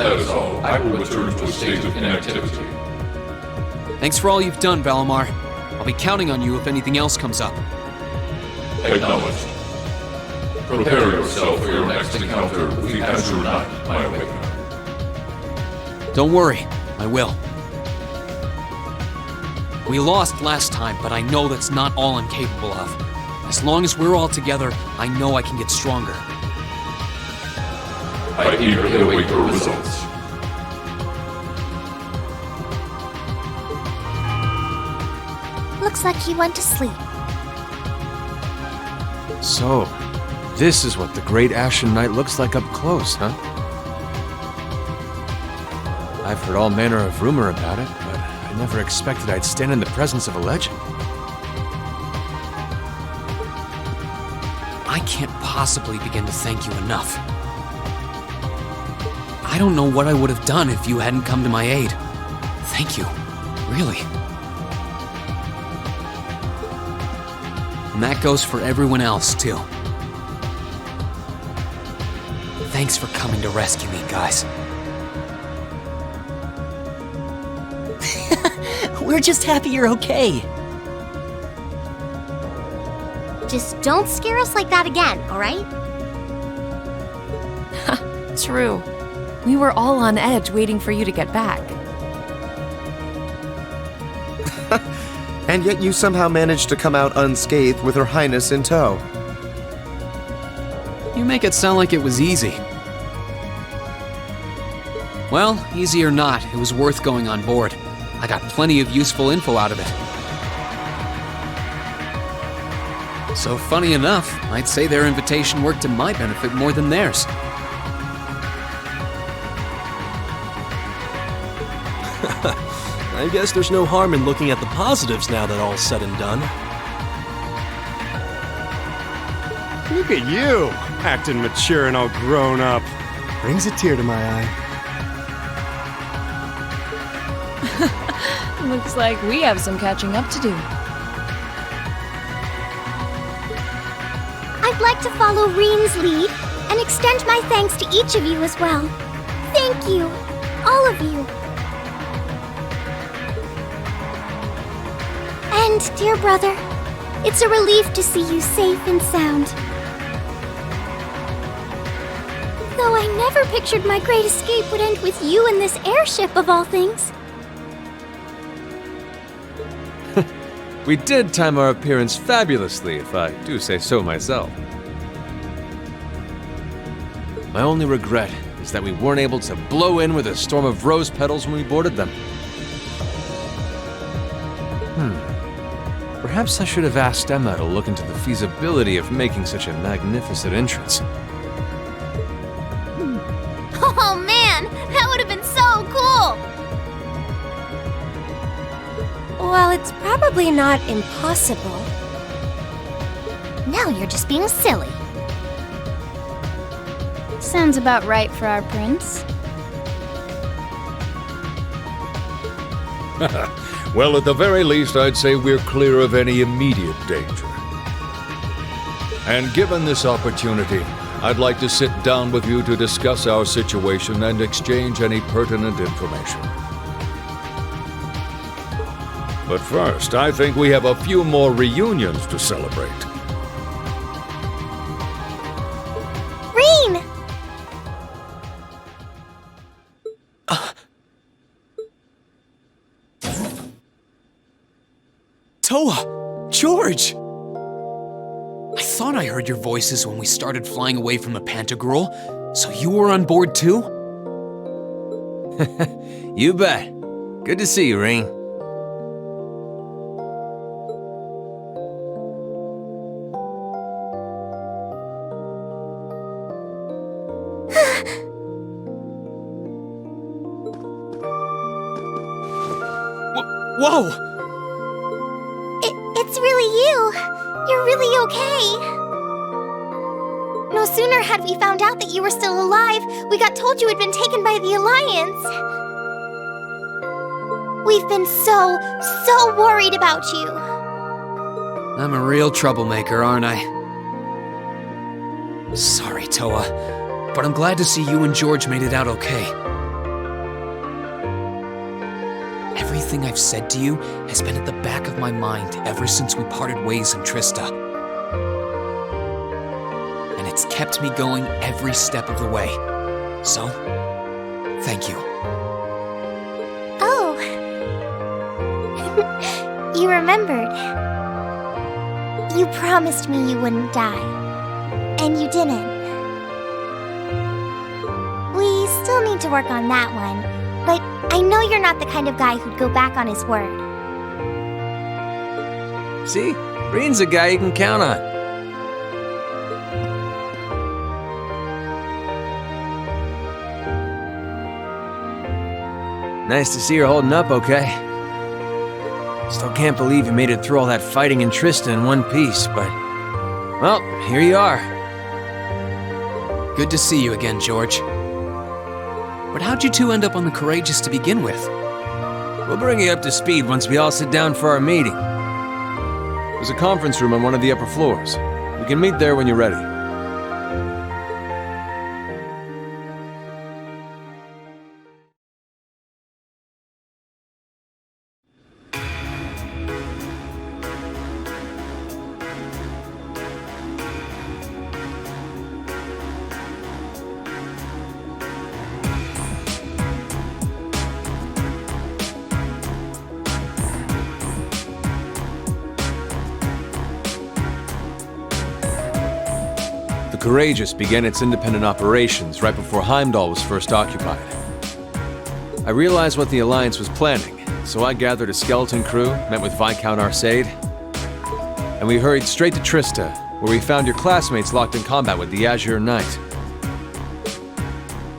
that is all, I will return to a state of inactivity. Thanks for all you've done, Valimar. I'll be counting on you if anything else comes up. Acknowledged. Prepare yourself for your next encounter with the Azure Knight, my awakener. Don't worry, I will. We lost last time, but I know that's not all I'm capable of. As long as we're all together, I know I can get stronger. I eagerly await your results. Looks like he went to sleep. So, this is what the Great Ashen Knight looks like up close, huh? I've heard all manner of rumor about it, but I never expected I'd stand in the presence of a legend. I can't possibly begin to thank you enough. I don't know what I would have done if you hadn't come to my aid. Thank you, really. And that goes for everyone else, too. Thanks for coming to rescue me, guys. We're just happy you're okay. Just don't scare us like that again, alright? True. We were all on edge waiting for you to get back. And yet you somehow managed to come out unscathed with Her Highness in tow. You make it sound like it was easy. Well, easy or not, it was worth going on board. I got plenty of useful info out of it. So funny enough, I'd say their invitation worked to my benefit more than theirs. I guess there's no harm in looking at the positives now that all's said and done. Look at you, acting mature and all grown up. Brings a tear to my eye. Looks like we have some catching up to do. I'd like to follow Reen's lead and extend my thanks to each of you as well. Thank you, all of you. And, dear brother, it's a relief to see you safe and sound. Though I never pictured my great escape would end with you in this airship of all things. We did time our appearance fabulously, if I do say so myself. My only regret is that we weren't able to blow in with a storm of rose petals when we boarded them. Perhaps I should have asked Emma to look into the feasibility of making such a magnificent entrance. Oh man, that would have been so cool! Well, it's probably not impossible. Now you're just being silly. Sounds about right for our prince. Well, at the very least, I'd say we're clear of any immediate danger. And given this opportunity, I'd like to sit down with you to discuss our situation and exchange any pertinent information. But first, I think we have a few more reunions to celebrate. Reen! Toa! George! I thought I heard your voices when we started flying away from the Pantagruel, so you were on board too? You bet. Good to see you, Reen. Whoa! It's really you. You're really okay. No sooner had we found out that you were still alive, we got told you had been taken by the Alliance. We've been so worried about you. I'm a real troublemaker, aren't I? Sorry, Toa, but I'm glad to see you and George made it out okay. Everything I've said to you has been at the back of my mind ever since we parted ways in Trista. And it's kept me going every step of the way. So, thank you. Oh. You remembered. You promised me you wouldn't die. And you didn't. We still need to work on that one, but I know you're not the kind of guy who'd go back on his word. See? Reen's a guy you can count on. Nice to see you're holding up okay. Still can't believe you made it through all that fighting in Trista in one piece, but... well, here you are. Good to see you again, George. But how'd you two end up on the Courageous to begin with? We'll bring you up to speed once we all sit down for our meeting. There's a conference room on one of the upper floors. We can meet there when you're ready. The Courageous began its independent operations right before Heimdall was first occupied. I realized what the Alliance was planning, so I gathered a skeleton crew, met with Viscount Arseid, and we hurried straight to Trista, where we found your classmates locked in combat with the Azure Knight.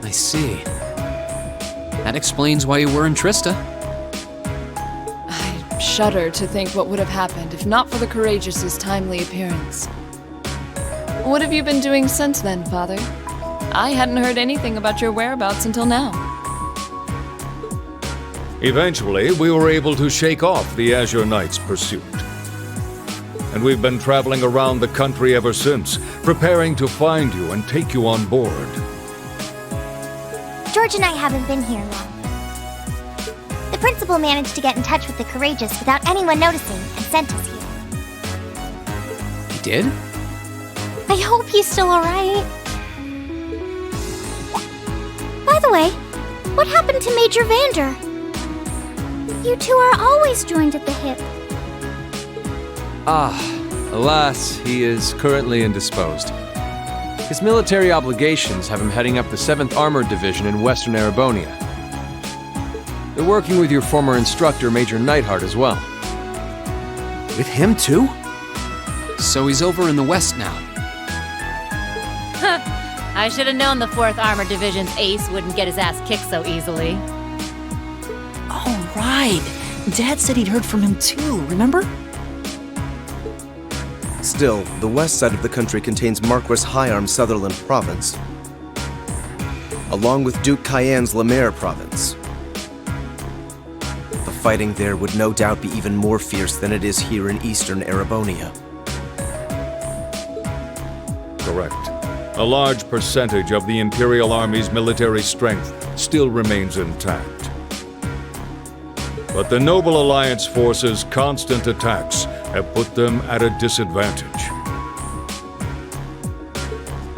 I see. That explains why you were in Trista. I shudder to think what would have happened if not for the Courageous's timely appearance. What have you been doing since then, Father? I hadn't heard anything about your whereabouts until now. Eventually, we were able to shake off the Azure Knight's pursuit. And we've been traveling around the country ever since, preparing to find you and take you on board. George and I haven't been here long. The principal managed to get in touch with the Courageous without anyone noticing and sent us here. He did? I hope he's still alright. By the way, what happened to Major Vander? You two are always joined at the hip. Alas, he is currently indisposed. His military obligations have him heading up the 7th Armored Division in Western Erebonia. They're working with your former instructor, Major Neidhart, as well. With him too? So he's over in the west now. I should have known the 4th Armored Division's ace wouldn't get his ass kicked so easily. Oh, right. Dad said he'd heard from him too, remember? Still, the west side of the country contains Marquis Hyarm's Sutherland province, along with Duke Cayenne's Lemaire province. The fighting there would no doubt be even more fierce than it is here in eastern Erebonia. Correct. A large percentage of the Imperial Army's military strength still remains intact. But the Noble Alliance forces' constant attacks have put them at a disadvantage.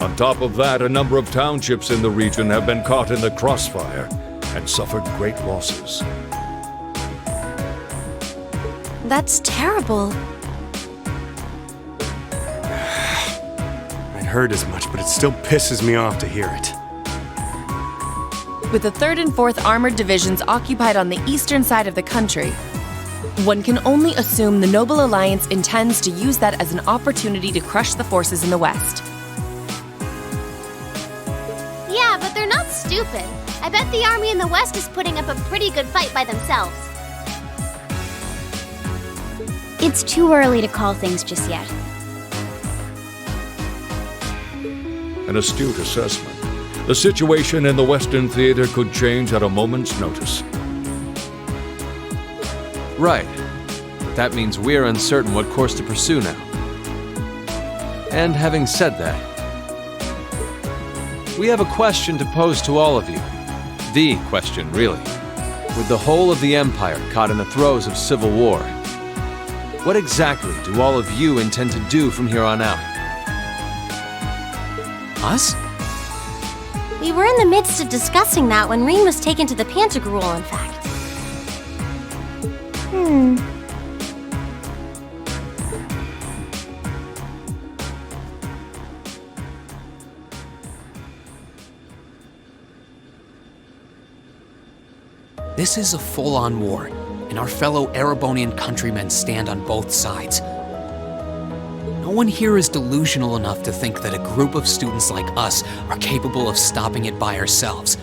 On top of that, a number of townships in the region have been caught in the crossfire and suffered great losses. That's terrible. I'd heard as much, but it still pisses me off to hear it. With the 3rd and 4th Armored Divisions occupied on the eastern side of the country, one can only assume the Noble Alliance intends to use that as an opportunity to crush the forces in the west. Yeah, but they're not stupid. I bet the army in the west is putting up a pretty good fight by themselves. It's too early to call things just yet. An astute assessment. The situation in the Western Theater could change at a moment's notice. Right. That means we're uncertain what course to pursue now. And having said that, we have a question to pose to all of you. The question, really. With the whole of the Empire caught in the throes of civil war, what exactly do all of you intend to do from here on out? Us? We were in the midst of discussing that when Reen was taken to the Pantagruel, in fact. This is a full-on war, and our fellow Erebonian countrymen stand on both sides. No one here is delusional enough to think that a group of students like us are capable of stopping it by ourselves.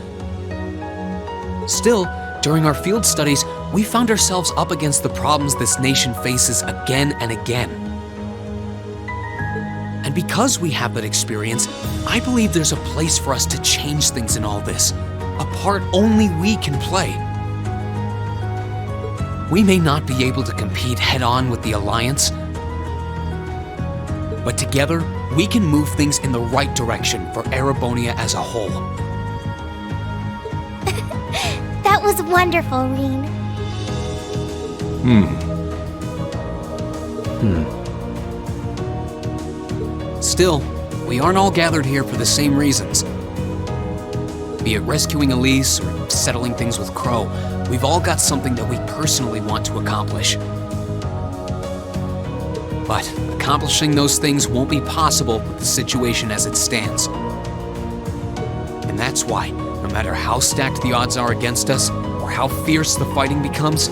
Still, during our field studies, we found ourselves up against the problems this nation faces again and again. And because we have that experience, I believe there's a place for us to change things in all this, a part only we can play. We may not be able to compete head-on with the Alliance, but together, we can move things in the right direction for Erebonia as a whole. That was wonderful, Reen. Still, we aren't all gathered here for the same reasons. Be it rescuing Elise or settling things with Crow, we've all got something that we personally want to accomplish. But accomplishing those things won't be possible with the situation as it stands. And that's why, no matter how stacked the odds are against us, or how fierce the fighting becomes,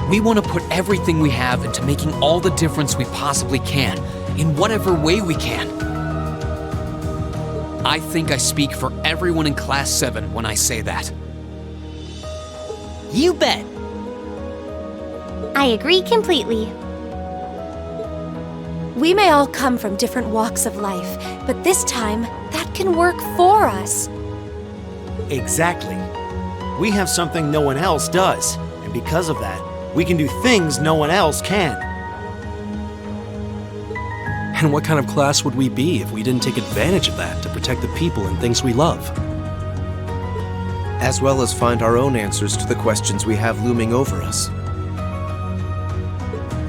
we want to put everything we have into making all the difference we possibly can, in whatever way we can. I think I speak for everyone in Class 7 when I say that. You bet. I agree completely. We may all come from different walks of life, but this time, that can work for us. Exactly. We have something no one else does, and because of that, we can do things no one else can. And what kind of class would we be if we didn't take advantage of that to protect the people and things we love? As well as find our own answers to the questions we have looming over us.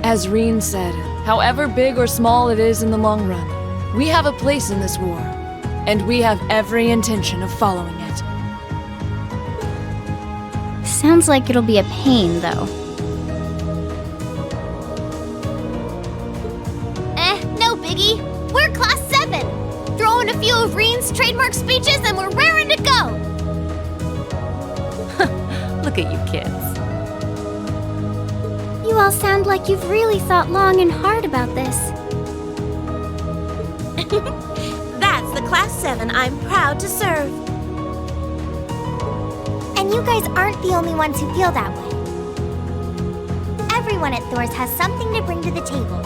As Reen said, however big or small it is in the long run, we have a place in this war, and we have every intention of following it. Sounds like it'll be a pain, though. No biggie. We're Class 7. Throw in a few of Reen's trademark speeches and we're raring to go. Look at you kids. You all sound like you've really thought long and hard about this. That's the Class 7 I'm proud to serve. And you guys aren't the only ones who feel that way. Everyone at Thors has something to bring to the table.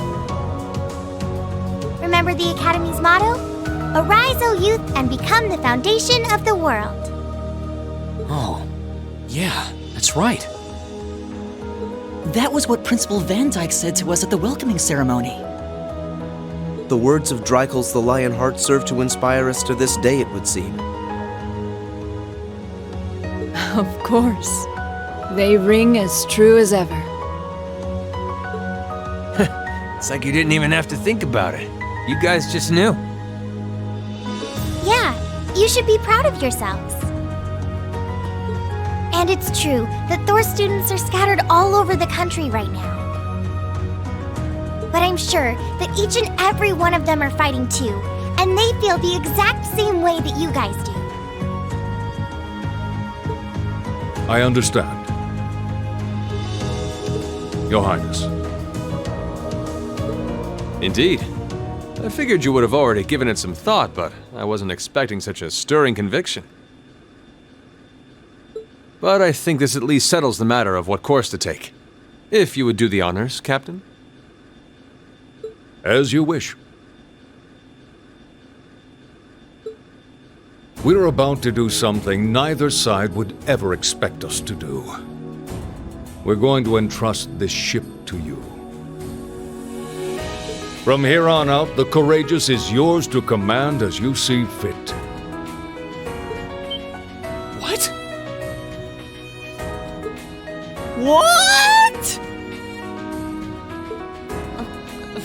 Remember the Academy's motto? Arise, O youth, and become the foundation of the world. Oh, yeah, that's right. That was what Principal Van Dyke said to us at the welcoming ceremony. The words of Dreikel's the Lionheart serve to inspire us to this day, it would seem. Of course. They ring as true as ever. It's like you didn't even have to think about it. You guys just knew. Yeah, you should be proud of yourselves. And it's true that Thors students are scattered all over the country right now. But I'm sure that each and every one of them are fighting too, and they feel the exact same way that you guys do. I understand. Your Highness. Indeed. I figured you would have already given it some thought, but I wasn't expecting such a stirring conviction. But I think this at least settles the matter of what course to take. If you would do the honors, Captain. As you wish. We're about to do something neither side would ever expect us to do. We're going to entrust this ship to you. From here on out, the Courageous is yours to command as you see fit. What? What?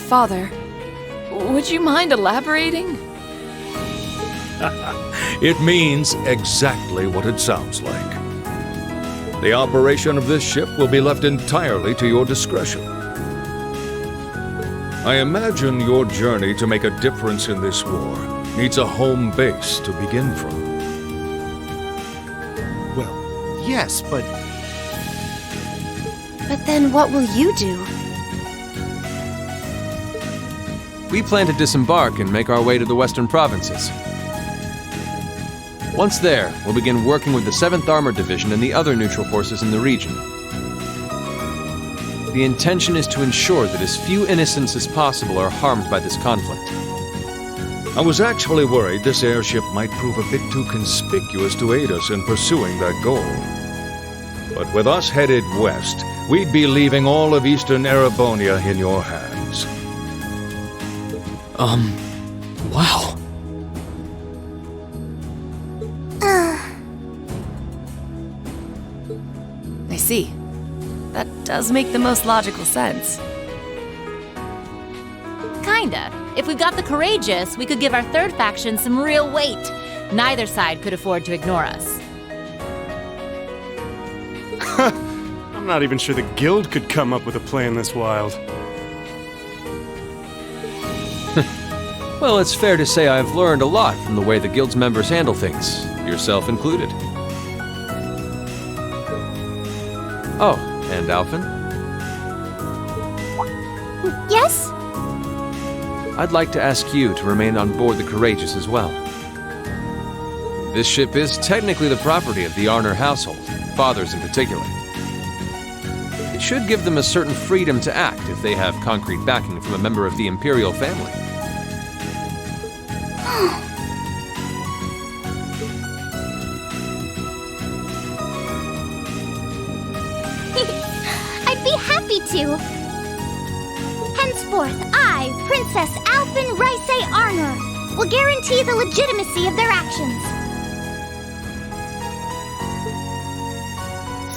Father, would you mind elaborating? It means exactly what it sounds like. The operation of this ship will be left entirely to your discretion. I imagine your journey to make a difference in this war needs a home base to begin from. Well, yes, but then what will you do? We plan to disembark and make our way to the western provinces. Once there, we'll begin working with the 7th Armored Division and the other neutral forces in the region. The intention is to ensure that as few innocents as possible are harmed by this conflict. I was actually worried this airship might prove a bit too conspicuous to aid us in pursuing that goal. But with us headed west, we'd be leaving all of eastern Erebonia in your hands. Wow. I see. That does make the most logical sense. Kinda. If we've got the courageous, we could give our third faction some real weight. Neither side could afford to ignore us. I'm not even sure the guild could come up with a plan this wild. Well, it's fair to say I've learned a lot from the way the guild's members handle things, yourself included. Oh, and Alphen? Yes? I'd like to ask you to remain on board the Courageous as well. This ship is technically the property of the Arner household, fathers in particular. It should give them a certain freedom to act if they have concrete backing from a member of the Imperial family. I'd be happy to. Henceforth, I, Princess Alphen Risei Arner, will guarantee the legitimacy of their actions.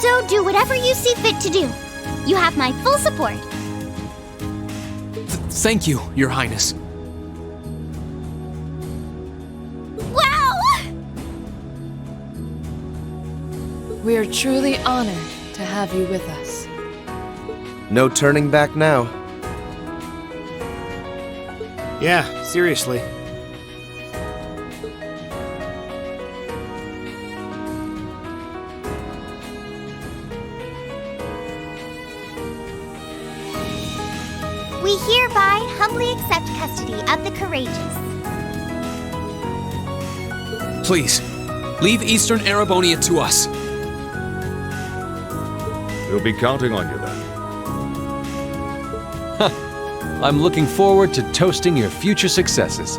So do whatever you see fit to do. You have my full support. Thank you, Your Highness. Wow! We are truly honored to have you with us. No turning back now. yeah, seriously. We hereby humbly accept custody of the courageous. Please, leave Eastern Erebonia to us. We'll be counting on you then. I'm looking forward to toasting your future successes.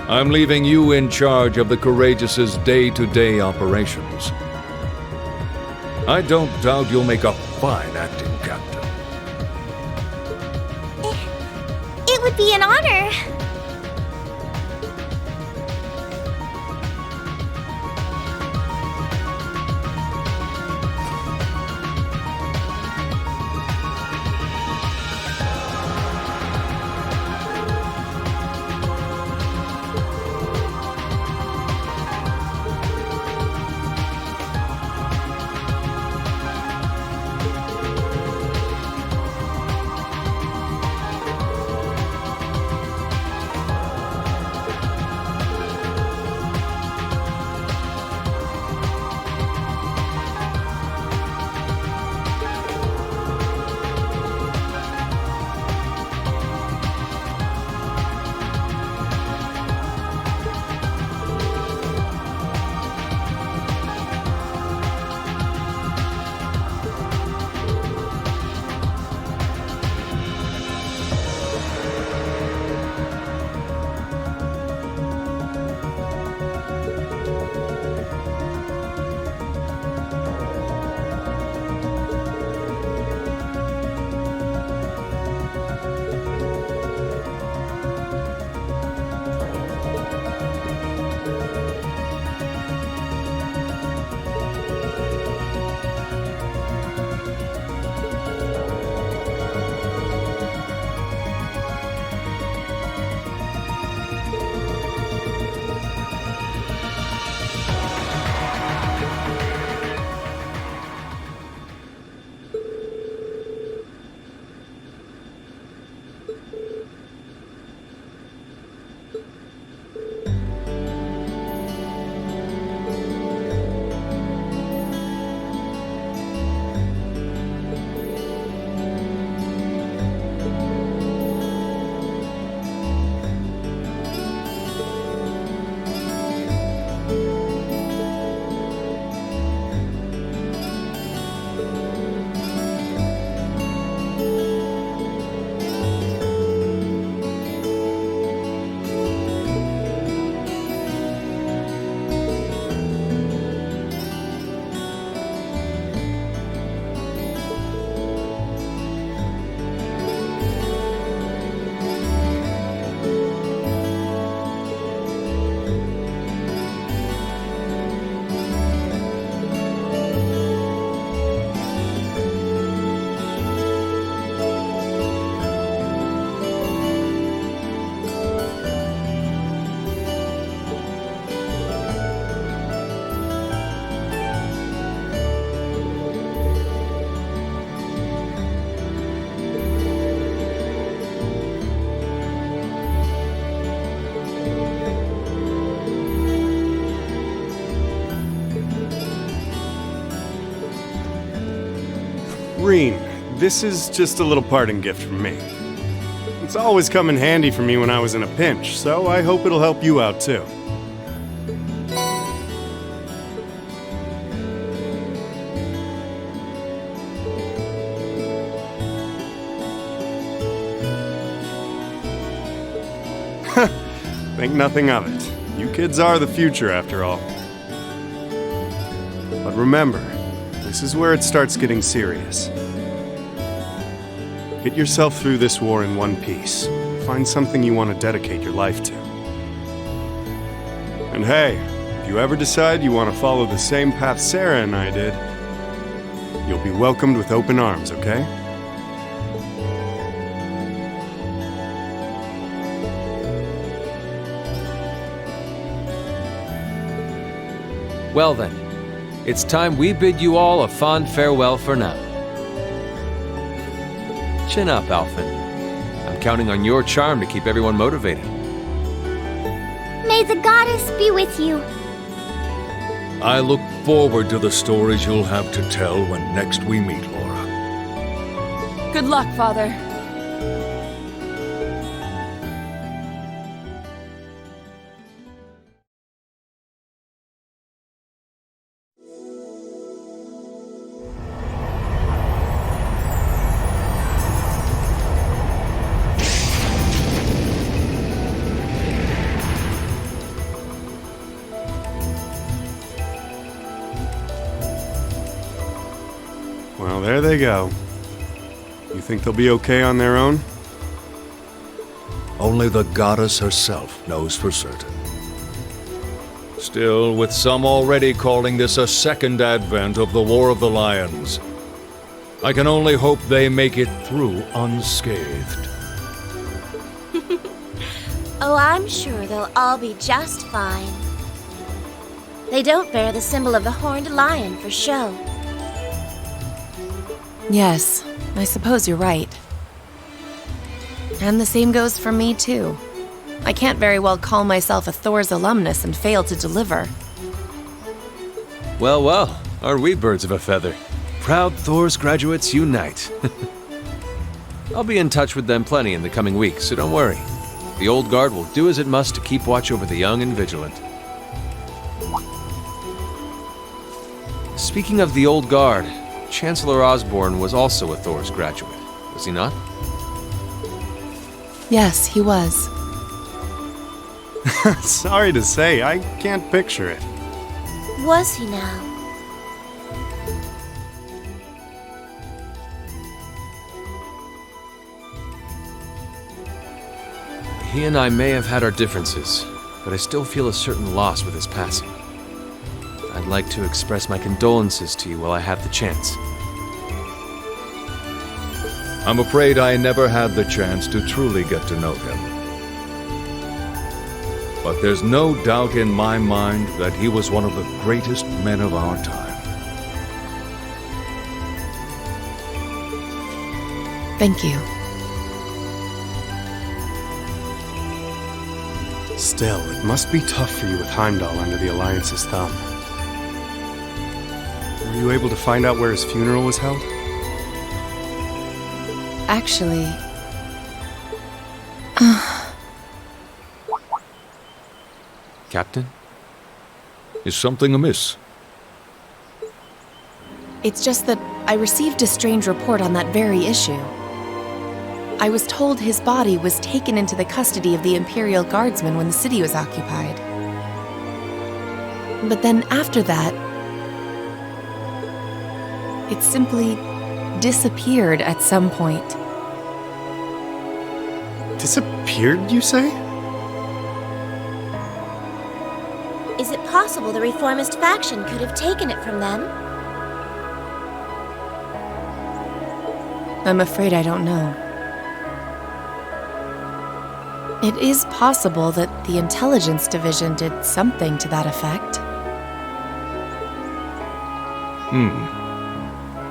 I'm leaving you in charge of the Courageous's day-to-day operations. I don't doubt you'll make a fine acting captain. It would be an honor. Green, this is just a little parting gift from me. It's always come in handy for me when I was in a pinch, so I hope it'll help you out too. Think nothing of it. You kids are the future, after all. But remember, this is where it starts getting serious. Get yourself through this war in one piece. Find something you want to dedicate your life to. And hey, if you ever decide you want to follow the same path Sarah and I did, you'll be welcomed with open arms, okay? Well then, it's time we bid you all a fond farewell for now. Chin up, Alphen. I'm counting on your charm to keep everyone motivated. May the goddess be with you. I look forward to the stories you'll have to tell when next we meet, Laura. Good luck, Father. Well, there they go. You think they'll be okay on their own? Only the goddess herself knows for certain. Still, with some already calling this a second advent of the War of the Lions, I can only hope they make it through unscathed. Oh, I'm sure they'll all be just fine. They don't bear the symbol of the horned lion for show. Yes, I suppose you're right. And the same goes for me, too. I can't very well call myself a Thors alumnus and fail to deliver. Well, well, are we birds of a feather? Proud Thors graduates unite. I'll be in touch with them plenty in the coming weeks, so don't worry. The old guard will do as it must to keep watch over the young and vigilant. Speaking of the old guard, Chancellor Osborne was also a Thors graduate, was he not? Yes, he was. Sorry to say, I can't picture it. Was he now? He and I may have had our differences, but I still feel a certain loss with his passing. I'd like to express my condolences to you while I have the chance. I'm afraid I never had the chance to truly get to know him. But there's no doubt in my mind that he was one of the greatest men of our time. Thank you. Still, it must be tough for you with Heimdall under the Alliance's thumb. Were you able to find out where his funeral was held? Actually... Captain? Is something amiss? It's just that I received a strange report on that very issue. I was told his body was taken into the custody of the Imperial Guardsmen when the city was occupied. But then after that, it simply disappeared at some point. Disappeared, you say? Is it possible the reformist faction could have taken it from them? I'm afraid I don't know. It is possible that the intelligence division did something to that effect.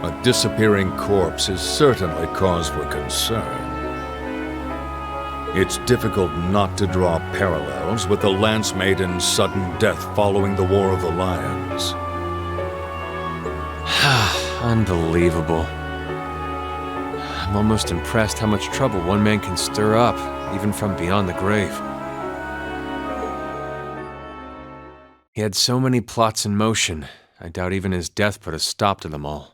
A disappearing corpse is certainly cause for concern. It's difficult not to draw parallels with the Lance Maiden's sudden death following the War of the Lions. Unbelievable. I'm almost impressed how much trouble one man can stir up, even from beyond the grave. He had so many plots in motion, I doubt even his death put a stop to them all.